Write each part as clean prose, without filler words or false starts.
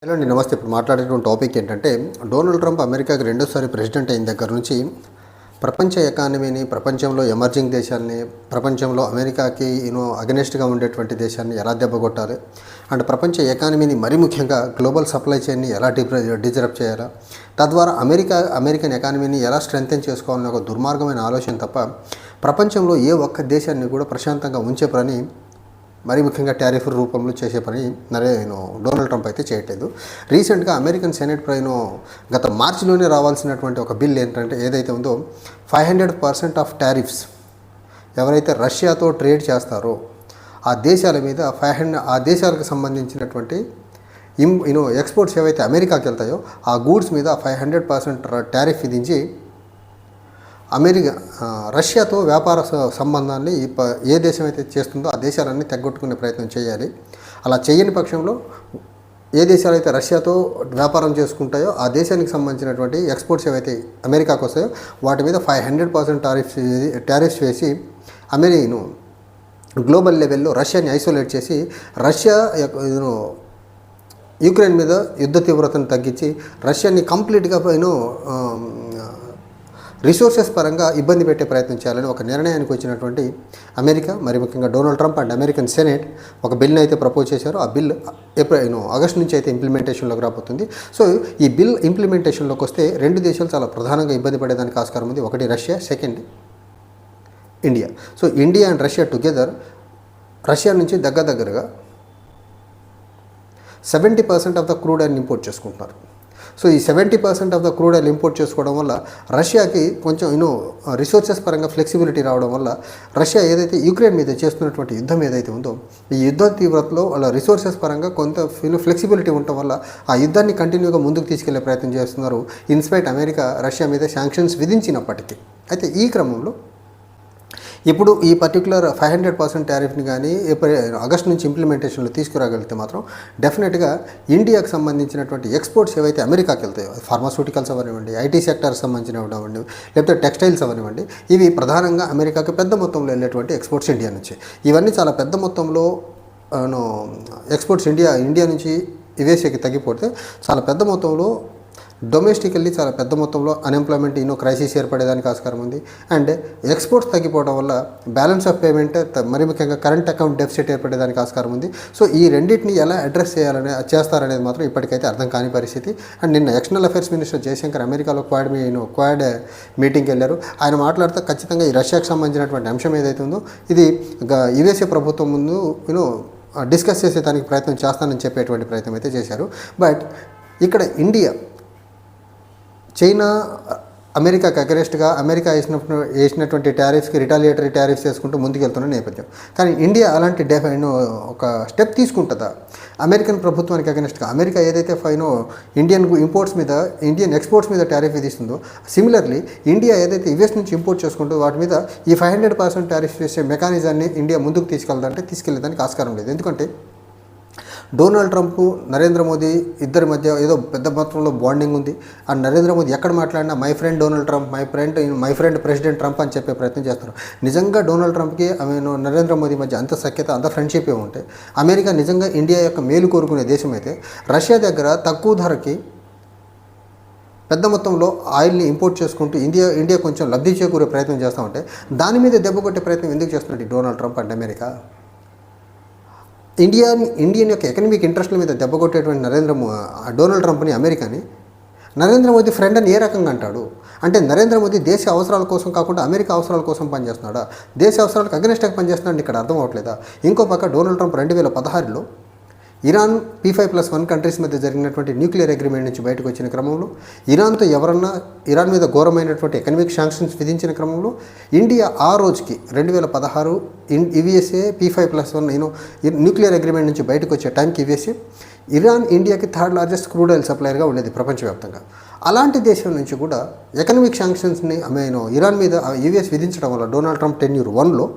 Hello అండి, నమస్తే. ఇప్పుడు మాట్లాడేటువంటి టాపిక్ ఏంటంటే, డొనాల్డ్ ట్రంప్ అమెరికాకి రెండోసారి ప్రెసిడెంట్ అయిన దగ్గర నుంచి ప్రపంచ ఎకానమీని, ప్రపంచంలో ఎమర్జింగ్ దేశాన్ని, ప్రపంచంలో అమెరికాకి అగెనెస్ట్గా ఉండేటువంటి దేశాన్ని ఎలా దెబ్బకొట్టాలి అండ్ ప్రపంచ ఎకానమీని మరీ ముఖ్యంగా గ్లోబల్ సప్లై చైన్ని ఎలా డిజరప్ట్ చేయాలా, తద్వారా అమెరికన్ ఎకానమీని ఎలా స్ట్రెంగ్తెన్ చేసుకోవాలనే ఒక దుర్మార్గమైన ఆలోచన తప్ప ప్రపంచంలో ఏ ఒక్క దేశాన్ని కూడా ప్రశాంతంగా ఉంచే పని, మరీ ముఖ్యంగా టారిఫ్ రూపంలో చేసే పని డొనాల్డ్ ట్రంప్ అయితే చేయట్లేదు. రీసెంట్గా అమెరికన్ సెనేట్ గత మార్చిలోనే రావాల్సినటువంటి ఒక బిల్ ఏంటంటే, ఏదైతే ఉందో 500% ఆఫ్ టారిఫ్స్ ఎవరైతే రష్యాతో ట్రేడ్ చేస్తారో ఆ దేశాల మీద ఆ దేశాలకు సంబంధించినటువంటి ఎక్స్పోర్ట్స్ ఏవైతే అమెరికాకి వెళ్తాయో ఆ గూడ్స్ మీద 500% టారిఫ్ విధించి రష్యాతో వ్యాపార సంబంధాన్ని ఏ దేశం అయితే చేస్తుందో ఆ దేశాలన్నీ తెగొట్టుకునే ప్రయత్నం చేయాలి. అలా చేయని పక్షంలో ఏ దేశాలు అయితే రష్యాతో వ్యాపారం చేసుకుంటాయో ఆ దేశానికి సంబంధించినటువంటి ఎక్స్పోర్ట్స్ ఏవైతే అమెరికాకు వస్తాయో వాటి మీద 500% టారిఫ్స్ వేసి గ్లోబల్ లెవెల్లో రష్యాని ఐసోలేట్ చేసి రష్యా యుక్రెయిన్ మీద యుద్ధ తీవ్రతను తగ్గించి రష్యాని కంప్లీట్గా రిసోర్సెస్ పరంగా ఇబ్బంది పెట్టే ప్రయత్నం చేయాలని ఒక నిర్ణయానికి వచ్చినటువంటి అమెరికా, మరి ముఖ్యంగా Donald Trump and American senate ఒక బిల్ని అయితే ప్రపోజ్ చేశారు. ఆ బిల్ ఆగస్ట్ నుంచి అయితే ఇంప్లిమెంటేషన్లోకి రాబోతుంది. సో ఈ బిల్ ఇంప్లిమెంటేషన్లోకి వస్తే రెండు దేశాలు చాలా ప్రధానంగా ఇబ్బంది పడేదానికి ఆస్కారం ఉంది. ఒకటి Russia, second India. So India and Russia together Russia నుంచి దగ్గరగా 70% of the crude oil import చేసుకుంటున్నారు. సో ఈ 70% of the crude oil import చేసుకోవడం వల్ల రష్యాకి కొంచెం రిసోర్సెస్ పరంగా ఫ్లెక్సిబిలిటీ రావడం వల్ల రష్యా ఏదైతే యుక్రెయిన్ మీద చేస్తున్నటువంటి యుద్ధం ఏదైతే ఉందో ఈ యుద్ధ తీవ్రతలో వాళ్ళ రిసోర్సెస్ పరంగా కొంత ఫ్లెక్సిబిలిటీ ఉండటం వల్ల ఆ యుద్ధాన్ని కంటిన్యూగా ముందుకు తీసుకెళ్లే ప్రయత్నం చేస్తున్నారు. ఇన్స్పైట్ అమెరికా రష్యా మీద శాంక్షన్స్ విధించినప్పటికీ. అయితే ఈ క్రమంలో ఇప్పుడు ఈ పర్టికులర్ 500% టారిఫ్ని కానీ ఆగస్ట్ నుంచి ఇంప్లిమెంటేషన్లో తీసుకురాగలిగితే మాత్రం డెఫినెట్గా ఇండియాకు సంబంధించినటువంటి ఎక్స్పోర్ట్స్ ఏవైతే అమెరికాకి వెళ్తాయో, ఫార్మాస్యూటికల్స్ అవనివ్వండి, ఐటీ సెక్టర్కి సంబంధించినవ్వండి, లేకపోతే టెక్స్టైల్స్ అవనివ్వండి, ఇవి ప్రధానంగా అమెరికాకి పెద్ద మొత్తంలో వెళ్ళేటువంటి ఎక్స్పోర్ట్స్ ఇండియా నుంచి. ఇవన్నీ చాలా పెద్ద మొత్తంలో ఎక్స్పోర్ట్స్ ఇండియా నుంచి యుఎస్ఏకి తగ్గిపోతే చాలా పెద్ద మొత్తంలో డొమెస్టికల్లీ చాలా పెద్ద మొత్తంలో అన్ఎంప్లాయ్మెంట్ క్రైసిస్ ఏర్పడేదానికి ఆస్కారం ఉంది. అండ్ ఎక్స్పోర్ట్స్ తగ్గిపోవడం వల్ల బ్యాలెన్స్ ఆఫ్ పేమెంట్ మరి ముఖ్యంగా కరెంట్ అకౌంట్ డెఫిసిట్ ఏర్పడేదానికి ఆస్కారం ఉంది. సో ఈ రెండింటిని ఎలా అడ్రస్ చేస్తారనేది మాత్రం ఇప్పటికైతే అర్థం కాని పరిస్థితి. అండ్ నిన్న ఎక్స్టర్నల్ అఫేర్స్ మినిస్టర్ జయశంకర్ అమెరికాలో క్వాడ్ మీటింగ్కి వెళ్ళారు. ఆయన మాట్లాడుతూ ఖచ్చితంగా ఈ రష్యాకు సంబంధించినటువంటి అంశం ఏదైతే ఉందో ఇది యుఎస్ఏ ప్రభుత్వం ముందు డిస్కస్ చేసేదానికి ప్రయత్నం చేస్తానని చెప్పేటువంటి ప్రయత్నం అయితే చేశారు. బట్ ఇక్కడ ఇండియా చైనా అమెరికాకి అగెనెస్ట్గా అమెరికా వేసినటువంటి టారిఫ్స్కి రిటాలియేటరీ టారిఫ్స్ చేసుకుంటూ ముందుకెళ్తున్న నేపథ్యం. కానీ ఇండియా అలాంటి ఒక స్టెప్ తీసుకుంటుందా అమెరికన్ ప్రభుత్వానికి అగెనెస్ట్గా? అమెరికా ఏదైతే ఇండియన్ ఎక్స్పోర్ట్స్ మీద టారిఫ్ విధిస్తుందో, సిమిలర్లీ ఇండియా ఏదైతే యుఎస్ నుంచి ఇంపోర్ట్ చేసుకుంటూ వాటి మీద ఈ 500% టారిఫ్ వేసే మెకానిజాన్ని ఇండియా ముందుకు తీసుకెళ్ళడానికి ఆస్కారం లేదు. ఎందుకంటే డొనాల్డ్ ట్రంప్, నరేంద్ర మోదీ ఇద్దరి మధ్య ఏదో పెద్ద మొత్తంలో బాండింగ్ ఉంది. అండ్ నరేంద్ర మోదీ ఎక్కడ మాట్లాడినా my friend Donald Trump, my friend president Trump అని చెప్పే ప్రయత్నం చేస్తారు. నిజంగా డొనాల్డ్ ట్రంప్కి నరేంద్ర మోదీ మధ్య అంత సఖ్యత, అంత ఫ్రెండ్షిప్ ఉంటే అమెరికా నిజంగా ఇండియా యొక్క మేలు కోరుకునే దేశం అయితే రష్యా దగ్గర తక్కువ ధరకి పెద్ద మొత్తంలో ఆయిల్ని ఇంపోర్ట్ చేసుకుంటూ ఇండియా కొంచెం లబ్ధి చేకూరే ప్రయత్నం చేస్తూ ఉంటే దాని మీద దెబ్బ కొట్టే ప్రయత్నం ఎందుకు చేస్తున్నట్టు Donald Trump and America? Indian యొక్క ఎకనమిక్ ఇంట్రెస్ట్ల మీద దెబ్బ కొట్టేటువంటి డొనాల్డ్ ట్రంప్ని, అమెరికాని నరేంద్ర మోదీ ఫ్రెండ్ అని ఏ రకంగా అంటాడు? అంటే నరేంద్ర మోదీ దేశ అవసరాల కోసం కాకుండా అమెరికా అవసరాల కోసం పనిచేస్తున్నాడా? దేశ అవసరాలకు అగెనెస్ట్గా పనిచేస్తున్నాడు ఇక్కడ అర్థం అవ్వట్లేదా? ఇంకో పక్క డొనాల్డ్ ట్రంప్ 2016లో ఇరాన్ P5+1 కంట్రీస్ మధ్య జరిగినటువంటి న్యూక్లియర్ అగ్రిమెంట్ నుంచి బయటకు వచ్చిన క్రమంలో ఇరాన్తో ఎవరన్నా ఇరాన్ మీద ఘోరమైనటువంటి ఎకనమిక్ శాంక్షన్స్ విధించిన క్రమంలో ఇండియా ఆ రోజుకి 2016 యుఎస్ఏ P5+1 న్యూక్లియర్ అగ్రిమెంట్ నుంచి బయటకు వచ్చే టైంకి ఇరాన్ ఇండియాకి 3rd లార్జెస్ట్ క్రూడ్ ఆయిల్ సప్లయర్గా ఉండేది ప్రపంచవ్యాప్తంగా. అలాంటి దేశం నుంచి కూడా ఎకనమిక్ శాంక్షన్స్ని ఇరాన్ మీద యుఎస్ విధించడం వల్ల డొనాల్డ్ ట్రంప్ టెన్యూర్ 1లో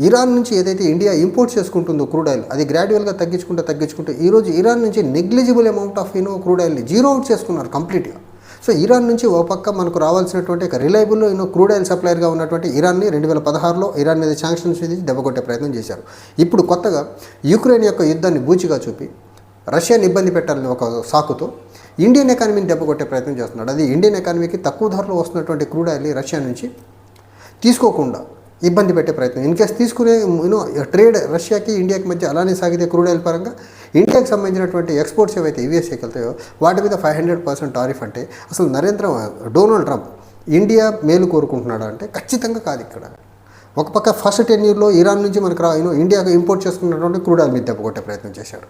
ఇరాన్ నుంచి ఏదైతే ఇండియా ఇంపోర్ట్ చేసుకుంటుందో క్రూడ్ ఆయిల్ అది గ్రాడ్యువల్గా తగ్గించుకుంటూ ఈరోజు ఇరాన్ నుంచి నెగ్లిజిబుల్ అమౌంట్ ఆఫ్ క్రూడ్ ఆయిల్ని జీరో అవుట్ చేసుకున్నారు కంప్లీట్గా. సో ఇరాన్ నుంచి ఓ పక్క మనకు రావాల్సినటువంటి ఒక రిలయబుల్ క్రూడ్ ఆయిల్ సప్లయర్గా ఉన్నటువంటి ఇరాన్ని 2016లో ఇరాన్ మీద శాంక్షన్స్ విధించి దెబ్బకొట్టే ప్రయత్నం చేశారు. ఇప్పుడు కొత్తగా యుక్రెయిన్ యొక్క యుద్ధాన్ని బూచిగా చూపి రష్యాని ఇబ్బంది పెట్టాలని ఒక సాకుతో ఇండియన్ ఎకానమీని దెబ్బకొట్టే ప్రయత్నం చేస్తున్నాడు. అది ఇండియన్ ఎకానమీకి తక్కువ ధరలో వస్తున్నటువంటి క్రూడ్ ఆయిల్ రష్యా నుంచి తీసుకోకుండా ఇబ్బంది పెట్టే ప్రయత్నం. ఇన్ కేస్ తీసుకునే ట్రేడ్ రష్యాకి ఇండియాకి మధ్య అలానే సాగితే క్రూడ్ ఆయిల్ పరంగా ఇండియాకి సంబంధించినటువంటి ఎక్స్పోర్ట్స్ ఏవైతే యూఎస్ఏకి వెళ్తాయో వాటి మీద 500% టారిఫ్ అంటే అసలు డొనాల్డ్ ట్రంప్ ఇండియా మేలు కోరుకుంటున్నాడా అంటే ఖచ్చితంగా కాదు. ఇక్కడ ఒక పక్క ఫస్ట్ 10 yearsలో ఇరాన్ నుంచి మనకు ఇండియాకి ఇంపోర్ట్ చేసుకున్నటువంటి క్రూడ్ ఆయిల్ మీద దెబ్బకొట్టే ప్రయత్నం చేశాడు.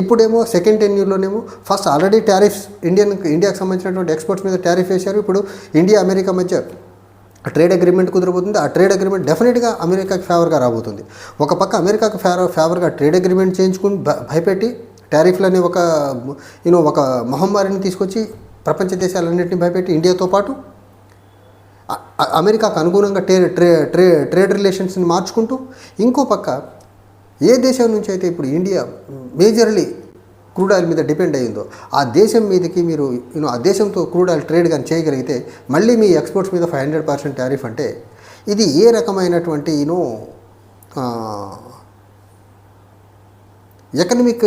ఇప్పుడేమో సెకండ్ 10 yearsలోనేమో ఫస్ట్ ఆల్రెడీ టారిఫ్స్ ఇండియాకి సంబంధించినటువంటి ఎక్స్పోర్ట్స్ మీద టారిఫ్ వేశారు. ఇప్పుడు ఇండియా అమెరికా మధ్య ట్రేడ్ అగ్రిమెంట్ కుదరబోతుంది. ఆ ట్రేడ్ అగ్రిమెంట్ డెఫినెట్గా అమెరికాకి ఫేవర్గా రాబోతుంది. ఒక పక్క అమెరికాకి ఫేవర్గా ట్రేడ్ అగ్రిమెంట్ చేయించుకుని భయపెట్టి టారిఫ్లని ఒక మహమ్మారిని తీసుకొచ్చి ప్రపంచ దేశాలన్నింటినీ భయపెట్టి ఇండియాతో పాటు అమెరికాకు అనుగుణంగా ట్రేడ్ రిలేషన్స్ని మార్చుకుంటూ ఇంకో పక్క ఏ దేశం నుంచి అయితే ఇప్పుడు ఇండియా మేజర్లీ క్రూడ్ ఆయిల్ మీద డిపెండ్ అయ్యిందో ఆ దేశం మీదకి మీరు ఆ దేశంతో క్రూడ్ ఆయిల్ ట్రేడ్ కానీ చేయగలిగితే మళ్ళీ మీ ఎక్స్పోర్ట్స్ మీద 500% టారిఫ్ అంటే ఇది ఏ రకమైనటువంటి ఎకనమిక్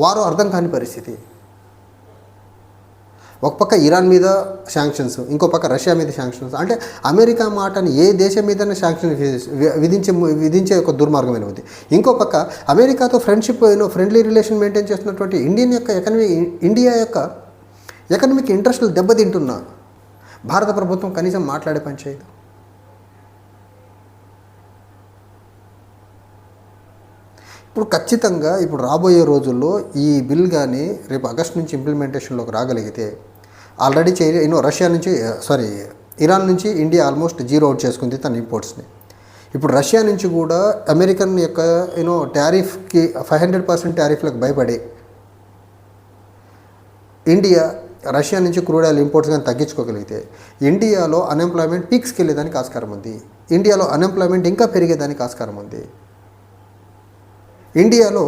వారో అర్థం కాని పరిస్థితి. ఒక పక్క ఇరాన్ మీద శాంక్షన్స్, ఇంకో పక్క రష్యా మీద శాంక్షన్స్. అంటే అమెరికా మాటని ఏ దేశం మీదనే శాంక్షన్ విధించే ఒక దుర్మార్గమైన ఉంది. ఇంకో పక్క అమెరికాతో ఫ్రెండ్లీ రిలేషన్ మెయింటైన్ చేస్తున్నటువంటి ఇండియా యొక్క ఎకనమిక్ ఇంట్రెస్ట్లు దెబ్బతింటున్నా భారత ప్రభుత్వం కనీసం మాట్లాడే పని చేయదు. ఇప్పుడు ఖచ్చితంగా ఇప్పుడు రాబోయే రోజుల్లో ఈ బిల్ కానీ రేపు ఆగస్టు నుంచి ఇంప్లిమెంటేషన్లోకి రాగలిగితే ఆల్రెడీ ఇరాన్ నుంచి ఇండియా ఆల్మోస్ట్ జీరో అవుట్ చేసుకుంది తన ఇంపోర్ట్స్ని. ఇప్పుడు రష్యా నుంచి కూడా అమెరికన్ యొక్క టారిఫ్కి 500% టారిఫ్లకు భయపడి ఇండియా రష్యా నుంచి క్రూడ్ ఆయిల్ ఇంపోర్ట్స్ కానీ తగ్గించుకోగలిగితే ఇండియాలో అన్ఎంప్లాయ్మెంట్ పీక్స్కి వెళ్ళేదానికి ఆస్కారం ఉంది. ఇండియాలో అన్ఎంప్లాయ్మెంట్ ఇంకా పెరిగేదానికి ఆస్కారం ఉంది. ఇండియాలో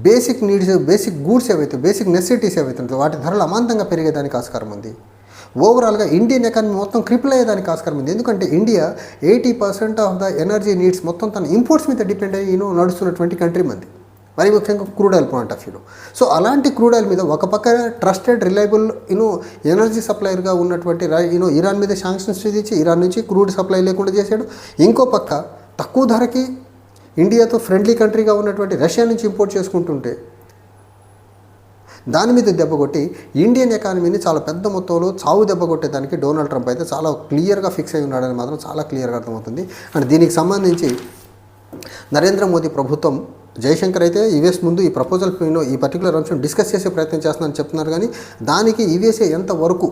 బేసిక్ గూడ్స్ ఏవైతే బేసిక్ నెసెసిటీస్ ఏవైతే ఉంటుందో వాటి ధరలు అమాంతంగా పెరిగేదానికి ఆస్కారం ఉంది. ఓవరాల్గా ఇండియన్ ఎకానమీ మొత్తం క్రిపుల్ అయ్యేదానికి ఆస్కారం ఉంది. ఎందుకంటే India 80% of the energy needs మొత్తం తన ఇంపోర్ట్స్ మీద డిపెండ్ అయ్యి నడుస్తున్నటువంటి కంట్రీ మంది, మరి ముఖ్యంగా క్రూడ్ ఆయిల్ పాయింట్ ఆఫ్ వ్యూలో. సో అలాంటి క్రూడ్ ఆయిల్ మీద ఒక పక్క ట్రస్టెడ్ రిలయబుల్ ఎనర్జీ సప్లయర్గా ఉన్నటువంటి ఇరాన్ మీద శాంక్షన్స్ విధించి ఇరాన్ నుంచి క్రూడ్ సప్లై లేకుండా చేశాడు. ఇంకో పక్క తక్కువ ధరకి ఇండియాతో ఫ్రెండ్లీ కంట్రీగా ఉన్నటువంటి రష్యా నుంచి ఇంపోర్ట్ చేసుకుంటుంటే దాని మీద దెబ్బ కొట్టి ఇండియన్ ఎకానమీని చాలా పెద్ద మొత్తంలో చావు దెబ్బ కొట్టేదానికి డొనాల్డ్ ట్రంప్ అయితే చాలా క్లియర్గా ఫిక్స్ అయి ఉన్నాడని మాత్రం చాలా క్లియర్గా అర్థమవుతుంది. అండ్ దీనికి సంబంధించి నరేంద్ర మోదీ ప్రభుత్వం జయశంకర్ అయితే యుఎస్ ముందు ఈ ప్రపోజల్ ఈ పర్టికులర్ అంశం డిస్కస్ చేసే ప్రయత్నం చేస్తున్నారని చెప్తున్నారు. కానీ దానికి యుఎస్ఏ ఎంతవరకు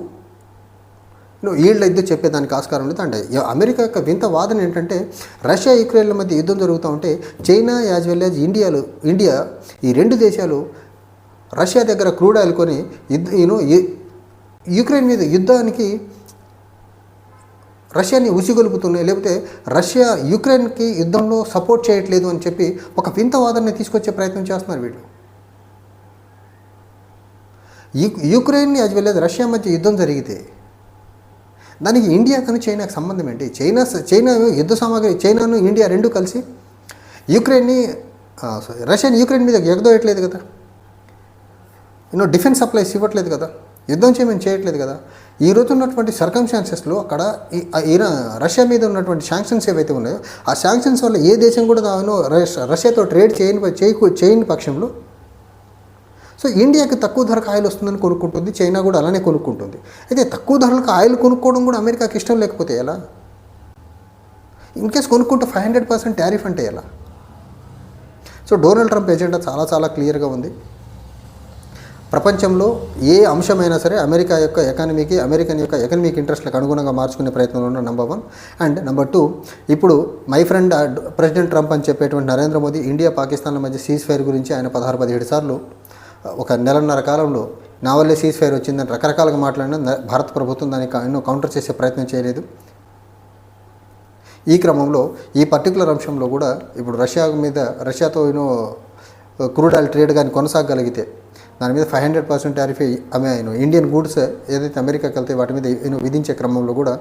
ఈల్డ్ అయితే చెప్పేదానికి ఆస్కారం లేదు. అంటే అమెరికా యొక్క వింత వాదన ఏంటంటే రష్యా యుక్రెయిన్ల మధ్య యుద్ధం జరుగుతూ ఉంటే China as well as India ఈ రెండు దేశాలు రష్యా దగ్గర క్రూడ్ ఆయిల్ కొని యుక్రెయిన్ మీద యుద్ధానికి రష్యాని ఉసిగొలుపుతున్నాయి, లేకపోతే రష్యా యుక్రెయిన్కి యుద్ధంలో సపోర్ట్ చేయట్లేదు అని చెప్పి ఒక వింత వాదనని తీసుకొచ్చే ప్రయత్నం చేస్తున్నారు వీళ్ళు. Ukraine as well as Russia మధ్య యుద్ధం జరిగితే దానికి ఇండియాకు చైనాకు సంబంధం ఏంటి? చైనా యుద్ధ సామాగ్రి, చైనాను ఇండియా రెండు కలిసి రష్యాని యుక్రెయిన్ మీద ఎగదోయట్లేదు కదా, డిఫెన్స్ సప్లైస్ ఇవ్వట్లేదు కదా, యుద్ధం చేయట్లేదు కదా. ఈ రోజు ఉన్నటువంటి సర్కమ్స్టాన్సెస్లో అక్కడ రష్యా మీద ఉన్నటువంటి శాంక్షన్స్ ఏవైతే ఉన్నాయో ఆ శాంక్షన్స్ వల్ల ఏ దేశం కూడా రష్యాతో ట్రేడ్ చేయని పక్షంలో సో ఇండియాకి తక్కువ ధరకు ఆయిల్ వస్తుందని కొనుక్కుంటుంది, చైనా కూడా అలానే కొనుక్కుంటుంది. అయితే తక్కువ ధరలకు ఆయిల్ కొనుక్కోవడం కూడా అమెరికాకి ఇష్టం లేకపోతే ఎలా? ఇన్కేస్ కొనుక్కుంటే 500% టారిఫ్ అంటే ఎలా? సో డొనాల్డ్ ట్రంప్ ఎజెండా చాలా చాలా క్లియర్గా ఉంది. ప్రపంచంలో ఏ అంశమైనా సరే అమెరికా యొక్క ఎకానమీకి, అమెరికన్ యొక్క ఎకనమిక్ ఇంట్రెస్ట్లకు అనుగుణంగా మార్చుకునే ప్రయత్నంలో ఉన్న నెంబర్ 1. అండ్ నెంబర్ 2, ఇప్పుడు మై ఫ్రెండ్ ప్రెసిడెంట్ ట్రంప్ అని చెప్పేటువంటి నరేంద్ర మోదీ ఇండియా పాకిస్తాన్ల మధ్య సీజ్ ఫైర్ గురించి ఆయన 16-17 సార్లు ఒక నెలన్నర కాలంలో నా వల్లే సీజ్ ఫైర్ వచ్చిందని రకరకాలుగా మాట్లాడిన భారత ప్రభుత్వం దానికి కౌంటర్ చేసే ప్రయత్నం చేయలేదు. ఈ క్రమంలో ఈ పర్టికులర్ అంశంలో కూడా ఇప్పుడు రష్యాతో క్రూడ్ ఆయిల్ ట్రేడ్ కానీ కొనసాగలిగితే దాని మీద 500% టారిఫ్ ఇండియన్ గూడ్స్ ఏదైతే అమెరికాకి వెళ్తే వాటి మీద విధించే క్రమంలో కూడా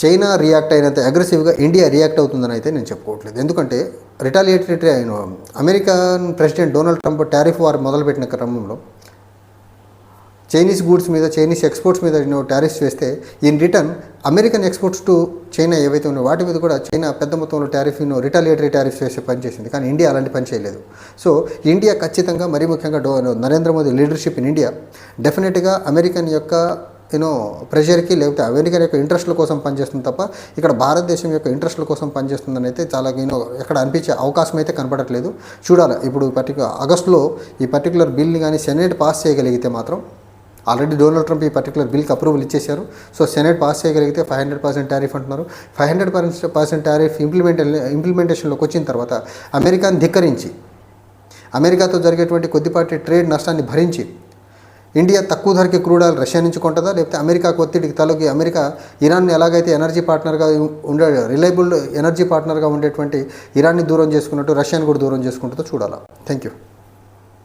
చైనా రియాక్ట్ అయినంత అగ్రెసివ్గా ఇండియా రియాక్ట్ అవుతుందని అయితే నేను చెప్పుకోవట్లేదు. ఎందుకంటే రిటాలియేటరీ అయిన American president Donald Trump tariff war మొదలుపెట్టిన క్రమంలో చైనీస్ గూడ్స్ మీద, చైనీస్ ఎక్స్పోర్ట్స్ మీద టారిఫ్స్ వేస్తే in return American exports to China ఏవైతే ఉన్నాయో వాటి మీద కూడా చైనా పెద్ద మొత్తంలో రిటాలియేటరీ టారిఫ్స్ వేసే పని చేసింది. కానీ ఇండియా అలాంటి పని చేయలేదు. సో ఇండియా ఖచ్చితంగా, మరీ ముఖ్యంగా Narendra Modi leadership in India డెఫినెట్గా అమెరికన్ యొక్క ప్రెషర్కి, లేకపోతే అమెరికన్ యొక్క ఇంట్రెస్ట్ల కోసం పనిచేస్తుంది తప్ప ఇక్కడ భారతదేశం యొక్క ఇంట్రెస్ట్ల కోసం పనిచేస్తుందని అయితే చాలా ఎక్కడ అనిపించే అవకాశం అయితే కనపడట్లేదు. చూడాలి ఇప్పుడు ఆగస్టులో ఈ పర్టికులర్ బిల్ని కానీ సెనేట్ పాస్ చేయగలిగితే మాత్రం, ఆల్రెడీ డొనాల్డ్ ట్రంప్ ఈ పర్టికులర్ బిల్కి అప్రూవల్ ఇచ్చేశారు. సో సెనేట్ పాస్ చేయగలిగితే 500% టారిఫ్ అంటున్నారు. 500% టారిఫ్ ఇంప్లిమెంటేషన్లోకి వచ్చిన తర్వాత అమెరికాను ధిక్కరించి, అమెరికాతో జరిగేటువంటి కొద్దిపాటి ట్రేడ్ నష్టాన్ని భరించి ఇండియా తక్కువ ధరకి క్రూడ్ ఆయిల్ రష్యా నుంచి కొంటుందా, లేకపోతే అమెరికాకు ఒత్తిడికి తలొగ్గి అమెరికా ఇరాన్ని ఎలాగైతే ఎనర్జీ పార్ట్నర్గా రిలయబుల్ ఎనర్జీ పార్ట్నర్గా ఉండేటువంటి ఇరాన్ని దూరం చేసుకున్నట్టు రష్యాని కూడా దూరం చేసుకుంటుందో చూడాలి. Thank you.